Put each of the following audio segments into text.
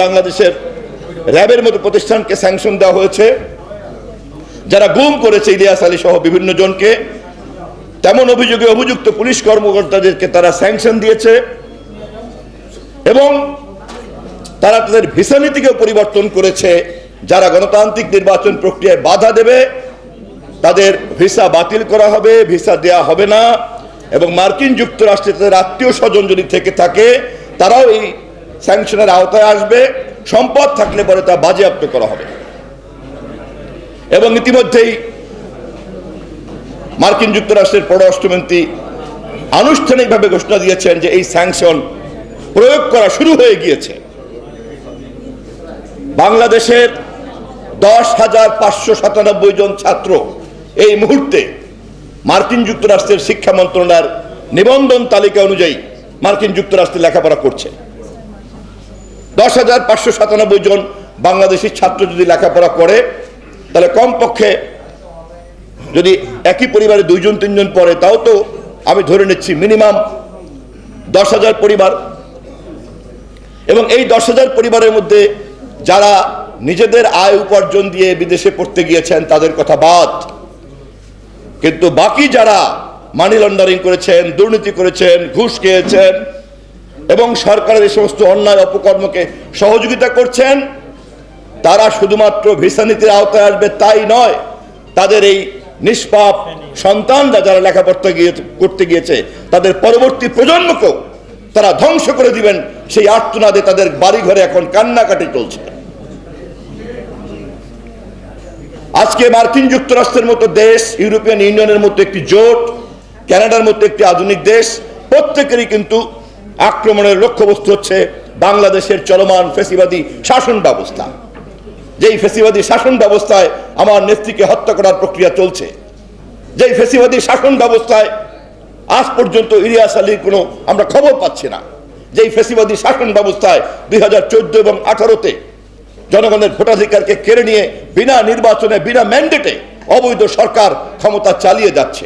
বাংলাদেশের র্যাবের মতো প্রতিষ্ঠানকে স্যাংশন দেওয়া হয়েছে, যারা গুম করেছে ইলিয়াস আলী সহ বিভিন্ন জনকে, তেমন অভিযোগে অভিযুক্ত পুলিশ কর্মকর্তাদেরকে তারা স্যাংশন দিয়েছে এবং তারা তাদের ভিসা নীতিকেও পরিবর্তন করেছে। যারা গণতান্ত্রিক নির্বাচন প্রক্রিয়ায় বাধা দেবে তাদের ভিসা বাতিল করা হবে, ভিসা দেয়া হবে না এবং মার্কিন যুক্তরাষ্ট্রে তাদের আত্মীয় স্বজন যদি থেকে থাকে তারাও এই স্যাংশনের আওতায় আসবে। সম্পদ থাকলে পরে তা বাজেয়াপ্ত করা হবে। এবং ইতিমধ্যেই মার্কিন যুক্তরাষ্ট্রের পররাষ্ট্রমন্ত্রী আনুষ্ঠানিকভাবে ঘোষণা দিয়েছেন যে এই স্যাংশন প্রয়োগ করা শুরু হয়ে গিয়েছে। বাংলাদেশের 10,597 জন ছাত্র এই মুহূর্তে মার্কিন যুক্তরাষ্ট্রের শিক্ষা মন্ত্রণালয়ের নিবন্ধন তালিকা অনুযায়ী মার্কিন যুক্তরাষ্ট্রে লেখাপড়া করছে। 10,597 জন বাংলাদেশি ছাত্র যদি লেখাপড়া করে তাহলে কমপক্ষে যদি একই পরিবারে 2-3 জন পড়ে তাও তো আমি ধরে নিচ্ছি মিনিমাম 10,000 পরিবার। এবং এই 10,000 পরিবারের মধ্যে যারা নিজেদের আয় উপার্জন দিয়ে বিদেশে পড়তে গিয়েছেন তাদের কথা বাদ, কিন্তু বাকি যারা মানি লন্ডারিং করেছেন, দুর্নীতি করেছেন, ঘুষ খেয়েছেন এবং সরকারের এই সমস্ত অন্যায় অপকর্মকে সহযোগিতা করছেন, তারা শুধুমাত্র ভিসা নীতির আওতায় আসবে তাই নয়, তাদের এই নিষ্পাপ সন্তানরা যারা লেখাপড়া করতে গিয়েছে তাদের পরবর্তী প্রজন্মকেও তারা ধ্বংস করে দিবেন। সেই আর্তনাদে তাদের বাড়ি ঘরে এখন কান্নাকাটি চলছে। আজকে মার্কিন যুক্তরাষ্ট্রের মতো দেশ, ইউরোপিয়ান ইউনিয়নের মতো একটি জোট, কানাডার মতো একটি আধুনিক দেশ, প্রত্যেকেরই কিন্তু আক্রমণের লক্ষ্যবস্তু হচ্ছে বাংলাদেশের চলমান ফ্যাসিবাদী শাসন ব্যবস্থা। যেই ফ্যাসিবাদী শাসন ব্যবস্থায় আমার নেত্রীকে হত্যা করার প্রক্রিয়া চলছে, যেই ফ্যাসিবাদী শাসন ব্যবস্থায় আজ পর্যন্ত ইলিয়াস আলীর কোনো আমরা খবর পাচ্ছি না, যেই ফ্যাসিবাদী শাসন ব্যবস্থায় 2014 এবং 2018-তে জনগণের ভোটাধিকারকে কেড়ে নিয়ে বিনা নির্বাচনে, বিনা ম্যান্ডেটে অবৈধ সরকার ক্ষমতা চালিয়ে যাচ্ছে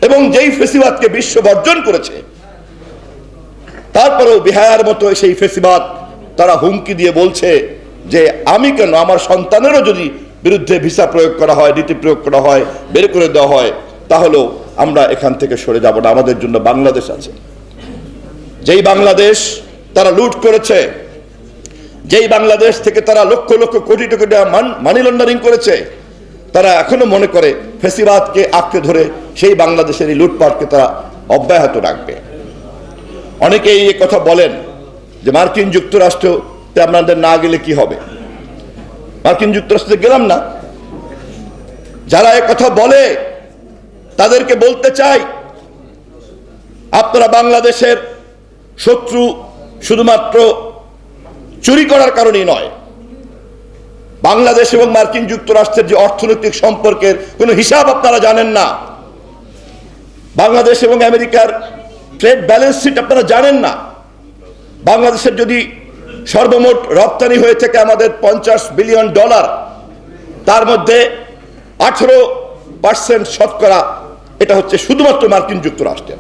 এবং যেই ফ্যাসিবাদকে বিশ্ব বর্জন করেছে, তারপরেও বিহার মতো সেই ফ্যাসিবাদ তারা হুমকি দিয়ে বলছে যে আমি কেন, আমার সন্তানেরও যদি বিরুদ্ধে ভিসা প্রয়োগ করা হয়, নীতি প্রয়োগ করা হয়, বের করে দেওয়া হয়, তাহলেও আমরা এখান থেকে সরে যাব না, আমাদের জন্য বাংলাদেশ আছে। যেই বাংলাদেশ তারা লুট করেছে, যেই বাংলাদেশ থেকে তারা লক্ষ লক্ষ কোটি কোটি টাকা মানি লন্ডারিং করেছে, তারা এখনো মনে করে ফ্যাসিবাদকে আঁকড়ে ধরে সেই বাংলাদেশের এই লুটপাটকে তারা অব্যাহত রাখবে। অনেকেই এই কথা বলেন যে মার্কিন যুক্তরাষ্ট্রতে আপনাদের না গেলে কি হবে। মার্কিন যুক্তরাষ্ট্রে গেলাম না, যারা এই কথা বলে তাদেরকে বলতে চাই, আপনারা বাংলাদেশের শত্রু শুধুমাত্র চুরি করার কারণেই নয়, বাংলাদেশ এবং মার্কিন যুক্তরাষ্ট্রের যে অর্থনৈতিক সম্পর্কের কোনো হিসাব আপনারা জানেন না। বাংলাদেশ এবং আমেরিকার ট্রেড ব্যালেন্স শিট আপনারা জানেন না। বাংলাদেশের যদি সর্বমোট রপ্তানি হয়ে থাকে আমাদের $50 বিলিয়ন, তার মধ্যে 18% শতকরা এটা হচ্ছে শুধুমাত্র মার্কিন যুক্তরাষ্ট্রের।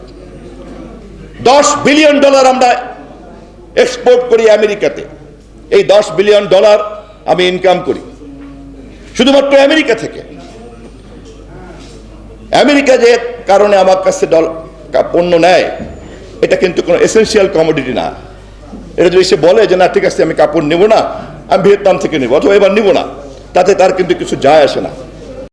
$10 বিলিয়ন আমরা এক্সপোর্ট করি আমেরিকাতে। এই $10 বিলিয়ন আমি ইনকাম করি শুধুমাত্র আমেরিকা থেকে। আমেরিকা যে কারণে আমার কাছে পণ্য নেয়, এটা কিন্তু কোনো এসেনশিয়াল কমোডিটি না। এটা যদি সে বলে যে না ঠিক আছে আমি কাপড় নেব না, আমি ভিয়েতনাম থেকে নেব অথবা এবার নেব না, তাতে তার কিন্তু কিছু যায় আসে না।